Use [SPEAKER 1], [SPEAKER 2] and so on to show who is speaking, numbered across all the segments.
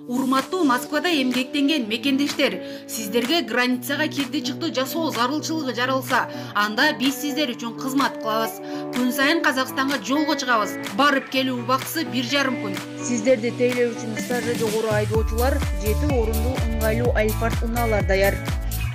[SPEAKER 1] Урматтуу Москвада эмгектенген мекендештер, сиздерге границага кирди чыкты жасоо зарылчылыгы жаралса, анда биз сиздер үчүн кызмат кылабыз. Күн сайын Казакстанга жолго чыгабыз. Барып келүү убактысы 1,5 күн.
[SPEAKER 2] Сиздерди тейлөө үчүн стажы жогору айдоочулар 7 орундуу ыңгайлуу Альфард унаалар даяр.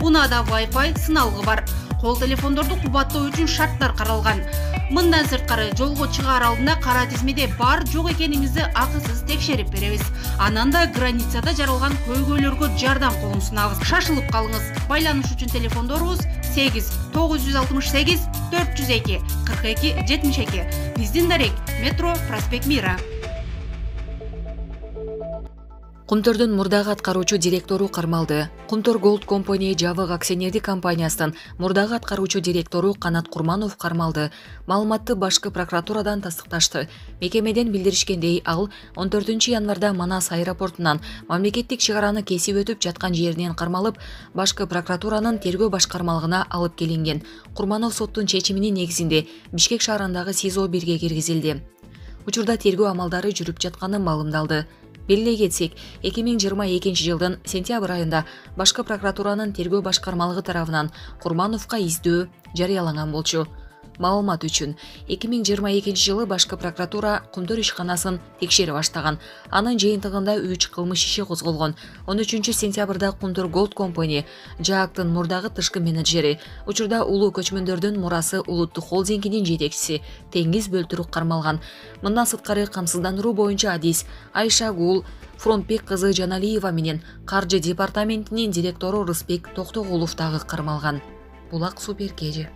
[SPEAKER 1] Унада Wi-Fi сыналгы бар. Кол телефондорду кубаттоо үчүн шарттар каралган. Мындан сырткары жолго чыгаар алдында кара тизмеде бар жок экениңизди акысыз текшерип беребиз. Анан да границада жаралган көйгөйлөргө жардам колун сунабыз. Шашылып калыңыз. Байланыш үчүн телефондорубуз 8 968 402 42 72. Биздин дарек метро проспект Мира.
[SPEAKER 3] Кумтордун мурдагы аткаруучу директору кармалды. Кумтор Gold Company жабык акционердик компаниясынын мурдагы аткаруучу директору Канат Курманов кармалды. Маалыматты башкы прокуратурадан тастыкташты. Мекемеден билдиришкендей, ал 14 январда Манас аэропортунан мамлекеттик чек араны кесип өтүп жаткан жеринен кармалып, башкы прокуратуранын тергөө башкармалыгына алып келинген. Курманов соттун чечиминин негизинде Бишкек шаарындагы СИЗО 1-ге киргизилди. Учурда тергөө амалдары жүрүп жатканы маалымдалды. Белгилей кетсек, 2022 жылдын сентябрь айында башкы прокуратуранын тергөө башкармалыгы тарабынан Курмановго издөө жарыяланган болчу. Маалымат үчүн 2022 жылы башкы прокуратура Кумтор ишканасын текшере баштаган. Анын жыйынтыгында 3 кылмыш иши козголгон. 13 сентябрда Кумтор Gold Company жаактын мурдагы тышкы менеджери, учурда улуу көчмөндөрдүн мурасы улуттук холдингинин жетекчиси Теңиз Бөлтүрүк кармалган. Мындан сырткары камсыздандыруу боюнча Адис Айшагул Фронтбек кызы Жаналиева менен каржы департаментинин директору Рыспек Токтогулов дагы кармалган. Булак Суперкежи.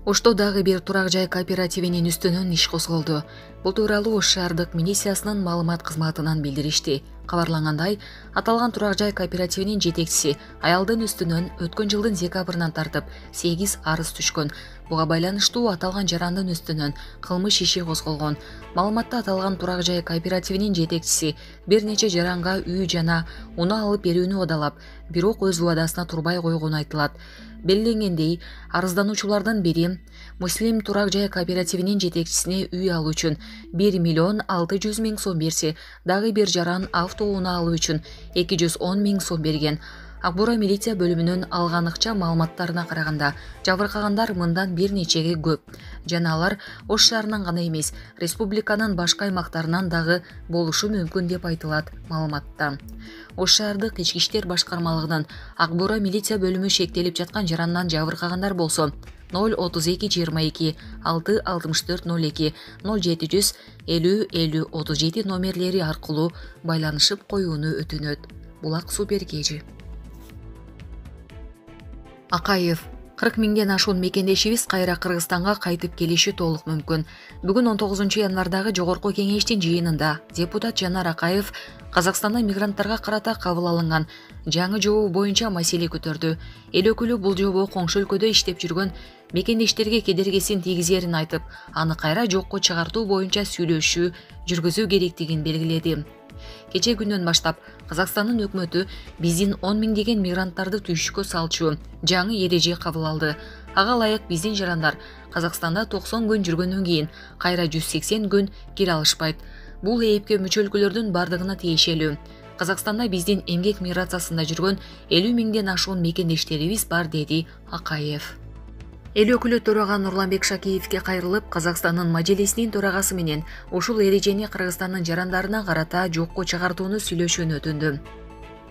[SPEAKER 3] Ошто дагы бир турак жай кооперативинин үстүнөн иш козголду. Бул тууралуу Ош шаардык милициясынын маалымат кызматынан билдиришти. Кабарлангандай, аталган турак жай кооперативинин жетекчиси аялдын үстүнөн өткөн жылдын декабрынан тартып 8 арыз түшкөн. Буга байланыштуу аталган жарандын үстүнөн кылмыш иши козголгон. Маалыматта аталган турак жай кооперативинин жетекчиси бир нече жаранга үй жана унаа алып берүүнү уадалап, бирок өз убадасына турбай койгону айтылат. Белгиленгендей, арыздануучулардын бири Муслим турак жай кооперативинин жетекчисине үй алуу үчүн 1 миллион 600 миң сом берсе, дагы бир жаран автоунаа алуу үчүн 210 миң сом берген. Акбура милиция бөлүмүнүн алган акча маалыматтарына караганда, жабыркагандар мындан бир нечеге көп. Жана алар Ош шаарынан гана эмес, республиканын башка аймактарынан дагы болушу мүмкүн деп айтылат маалыматта. Ош шаардык ички иштер башкармалыгынын Акбура милиция бөлүмү шектелип жаткан жарандан жабыркагандар болсо 032 22 6 64 02 0700 50 50 37 номерлери аркылуу байланышып коюуну өтүнөт. Булак Суперкежи. Акаев 40 миңден ашуун мекендешибиз кайра Кыргызстанга кайтып келиши толук мүмкүн. Бүгүн 19 январдагы жогорку кеңештин жыйынында депутат Жанар Акаев Казакстанда мигранттарга карата кабыл алынган жаңы жобо боюнча маселе көтөрдү. Эл өкүлү бул жобо коңшу өлкөдө иштеп жүргөн мекендештерге кедергисин тийгизерин айтып, аны кайра жокко чыгартуу боюнча сүйлөшүү жүргүзүү керектигин белгиледи. Кече күндөн баштап Казакстандын өкмөтү биздин 10 миңдеген мигранттарды түйшүккө салчу жаңы эреже кабыл алды. Ага ылайык биздин жарандар Казакстанда 90 күн жүргөндөн кийин кайра 180 күн кире алышпайт. Бул ЭЭПке мүчө өлкөлөрдүн бардыгына тиешелүү. Казакстанда биздин эмгек миграциясында жүргөн 50 миңден ашуун мекендештерибиз бар, деди Акаев. Эл өкүлү төрага Нурланбек Шакеевке кайрылып, Казакстандын Мажилисинин төрагасы менен ушул эрежени Кыргызстандын жарандарына карата жокко чыгартууну сүйлөшүүнү өтүндү.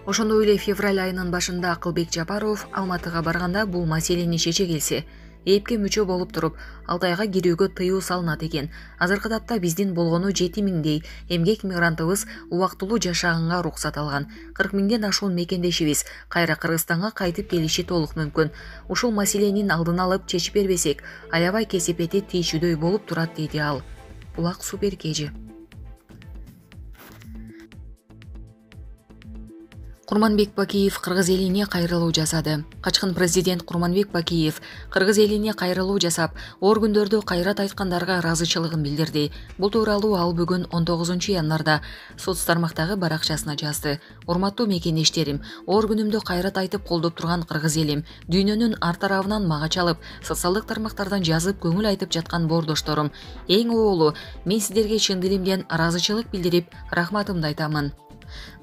[SPEAKER 3] Ошондой эле февраль айынын башында Акылбек Жапаров Алматыга барганда бул маселени чече келсе, ЭЭПке мүчө болуп туруп, Алтайга кирүүгө тыюу салынат экен. Азыркы тапта биздин болгону 7 миңдей эмгек мигрантыбыз убактылуу жашаганга уруксат алган. 40 миңден ашуун мекендешибиз кайра Кыргызстанга кайтып келиши толук мүмкүн. Ушул маселенин алдын алып чечип бербесек, аябай кесепети тийишүүдөй болуп турат, деди ал. Булак Суперкежи. Курманбек Бакиев Кыргыз элине кайрылуу жасады. Качкын президент Курманбек Бакиев Кыргыз элине кайрылуу жасап, оор күндөрдө кайрат айткандарга ыраазычылыгын билдирди. Бул тууралуу ал бүгүн 19 январда соц тармактагы баракчасына жазды. Урматтуу мекендештерим, оор күнүмдө кайрат айтып колдоп турган кыргыз элим, дүйнөнүн ар тарабынан мага чалып, социалдык тармактардан жазып көңүл айтып жаткан боордошторум, эң оолу, мен сиздерге чын дилимден ыраазычылык билдирип, рахматымды айтамын.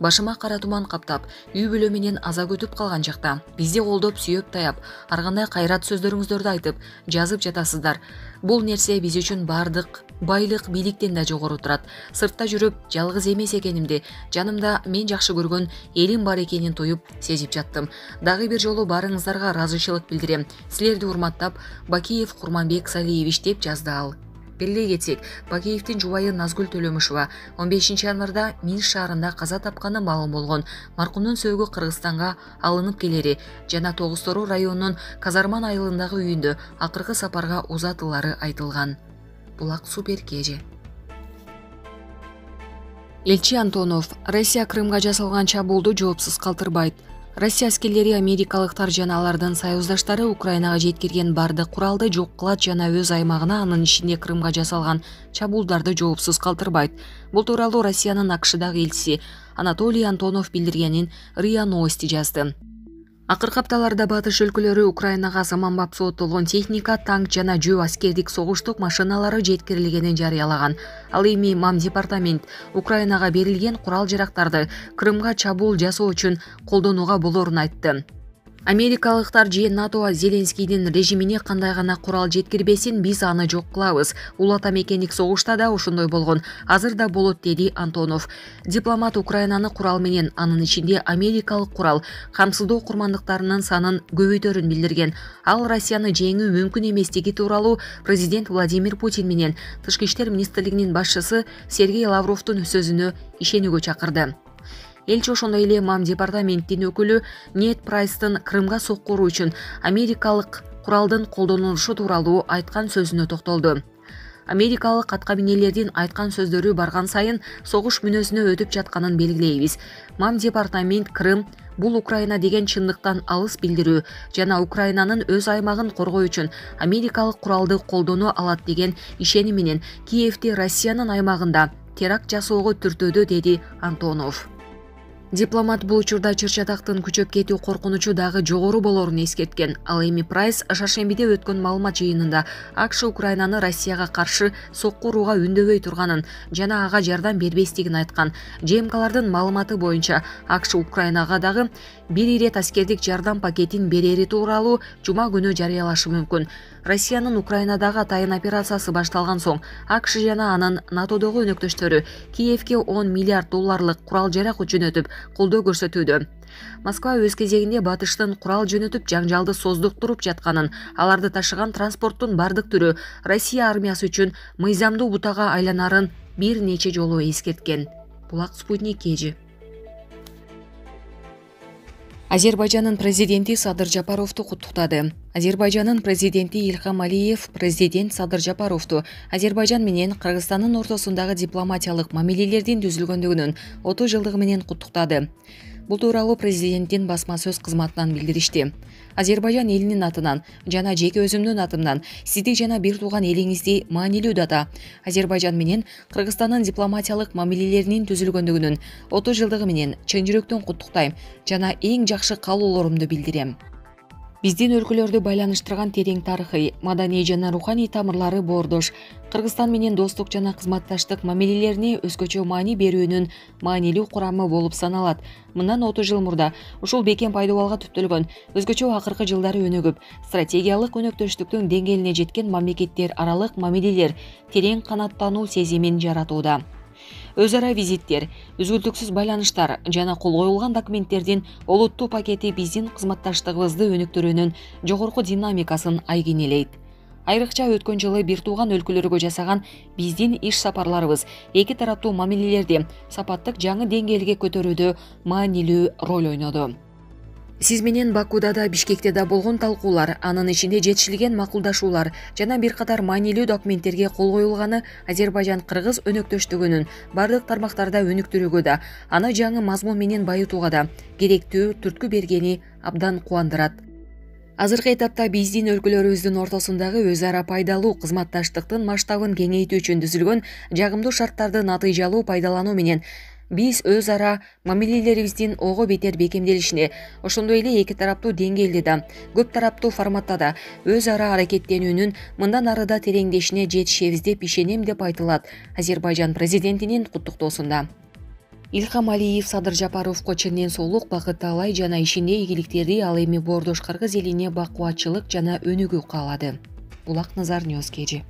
[SPEAKER 3] Башыма кара туман каптап, үй бүлө менен аза күтүп калган жакта бизди колдоп, сүйөп таяп, ар кандай кайрат сөздөрүңүздөрдү айтып, жазып жатасыздар. Бул нерсе биз үчүн бардык байлык, бийликтен да жогору турат. Сыртта жүрүп, жалгыз эмес экенимди, жанымда мен жакшы көргөн элим бар экенин туюп, сезип жаттым. Дагы бир жолу баарыңыздарга ыраазычылык билдирем. Силерди урматтап, Бакиев Курманбек Салиевич деп жазды ал. Белгилей кетсек, Бакиевдин жубайы Назгүл Төлөмүшова 15 январда Минск шаарында каза тапканы маалым болгон. Маркумдун сөөгү Кыргызстанга алынып келери жана Тогуз-Тору районунун Казарман айылындагы үйүндө акыркы сапарга узатылары айтылган. Булак Супер Кеже. Элчи Антонов: Россия Крымга жасалган чабуулду жоопсуз калтырбайт. Россия аскерлери америкалыктар жана алардын союздаштары Украинага жеткирген бардык куралды жок кылат жана өз аймагына, анын ичинде Крымга жасалган чабуулдарды жоопсуз калтырбайт. Бул тууралуу Россиянын АКШдагы элчиси Анатолий Антонов билдиргенин РИА Новости жазды. Акыркы апталарда батыш өлкөлөрү Украинага заманбап сооттолгон техника, танк жана жөө аскердик согуштук машиналары жеткирилгенин жарыялаган. Ал эми МАМ департамент Украинага берилген курал-жарактарды Крымга чабуул жасоо үчүн колдонууга болорун айтты. Америкалыктар же НАТО Зеленскийдин режимине кандай гана курал жеткирбесин, биз аны жок кылабыз. Улата мекендик согушта да ошондой болгон. Азыр да болот, деди Антонов. Дипломат Украинаны курал менен, анын ичинде америкалык курал камсыздоо курмандыктарынын санын көбөйтөрүн билдирген. Ал Россияны жеңүү мүмкүн эместиги тууралуу президент Владимир Путин менен Тышкы иштер министрлигинин башчысы Сергей Лавровдун сөзүнө ишенүүгө чакырды. Элчи ошондой эле МАМ департаменттин өкүлү Нед Прайстын Крымга соккуруу үчүн америкалык куралдын колдонулушу тууралуу айткан сөзүнө токтолду. Америкалык аткаминерлердин айткан сөздөрү барган сайын согуш мүнөзүнө өтүп жатканын белгилейбиз. МАМ департамент Крым бул Украина деген чындыктан алыс билдирүү жана Украинанын өз аймагын коргоо үчүн америкалык куралды колдоно алат деген ишеним менен Киевди Россиянын аймагында теракт жасоого түртөдү, деди Антонов. Дипломат бул учурда чыр-чатактын күчөп кетүү коркунучу дагы жогору болорун эскерткен. Ал эми Прайс шаршембиде өткөн маалымат жыйынында АКШ Украинаны Россияга каршы соккурууга үндөбөй турганын жана ага жардам бербестигин айткан. ЖМКлардын маалыматы боюнча АКШ Украинага дагы бир ирет аскердик жардам пакетин берери тууралуу жума күнү жарыялашы мүмкүн. Россиянын Украинадагы атайын операциясы башталган соң АКШ жана анын НАТОдогу өнөктөштөрү Киевге 10 миллиард долларлык курал-жарак жөнөтүп колдоо көрсөтүүдө. Москва өз кезегинде батыштын курал жөнөтүп жаңжалды создуктуруп жатканын, аларды ташыган транспорттун бардык түрү Россия армиясы үчүн мыйзамдуу бутага айланарын бир нече жолу эскерткен. Булак Спутник Кежи. Азербайжандын президенти Садыр Жапаровду куттуктады. Азербайжандын президенти Илхам Алиев президент Садыр Жапаровду Азербайжан менен Кыргызстандын ортосундагы дипломатиялык мамилелердин түзүлгөндүгүнүн 30 жылдыгы менен куттуктады. Бул тууралуу президенттин басма сөз кызматынан билдиришти. Азербайжан элинин атынан жана жеке өзүмдүн атымдан сизди жана бир тууган элиңизди маанилүү дата Азербайжан менен Кыргызстандын дипломатиялык мамилелеринин түзүлгөндүгүнүн 30 жылдыгы менен чын жүрөктөн куттуктайм жана эң жакшы каалоолорумду билдирем. Биздин өлкөлөрдү байланыштырган терең тарыхый, маданий жана руханий тамырлары боордош. Кыргызстан менен достук жана кызматташтык мамилелерине өзгөчө маани берүүнүн маанилүү курамы болуп саналат. Мындан 30 жыл мурда ушул бекем пайдубалга түптөлгөн, өзгөчө акыркы жылдары өнүгүп, стратегиялык өнөктөштүктүн деңгээлине жеткен мамлекеттер аралык мамилелер терең канаттануу сезимин жаратууда. Өз ара визиттер, үзгүлтүксүз байланыштар жана кол коюлган документтердин олуттуу пакети биздин кызматташтыгыбызды өнүктүрүүнүн жогорку динамикасын айгинелейт. Айрыкча өткөн жылы бир тууган өлкөлөргө жасаган биздин иш сапарларыбыз эки тараптуу мамилелерди сапаттык жаңы деңгээлге көтөрүүдө маанилүү роль ойноду. Сиз менен Бакуда да Бишкекте да болгон талкуулар, анын ичинде жетишилген макулдашуулар жана бир катар маанилүү документтерге кол коюлганы Азербайжан-Кыргыз өнөктөштүгүнүн бардык тармактарда өнүктүрүүгө да, аны жаңы мазмун менен байытууга да керектүү түрткү бергени абдан кубандырат. Азыркы этапта биздин өлкөлөрүбүздүн ортосундагы өз ара пайдалуу кызматташтыктын масштабын кеңейтүү үчүн түзүлгөн жагымдуу шарттарды натыйжалуу пайдалануу менен биз өз ара мамилелерибиздин ого бетер бекемделишине, ошондой эле эки тараптуу деңгээлде да, көп тараптуу форматта да өз ара аракеттенүүнүн мындан ары да тереңдешине жетишебиз деп ишенем деп айтылат Азербайжан президентинин куттуктоосунда. Илхам Алиев Садыр Жапаровго чынден соолук, бакыт таалай жана ишинде ийгиликтерди, ал эми боордош Кыргыз элине бакубатчылык жана өнүгүү каалады. Булак Назар Ньюс KG.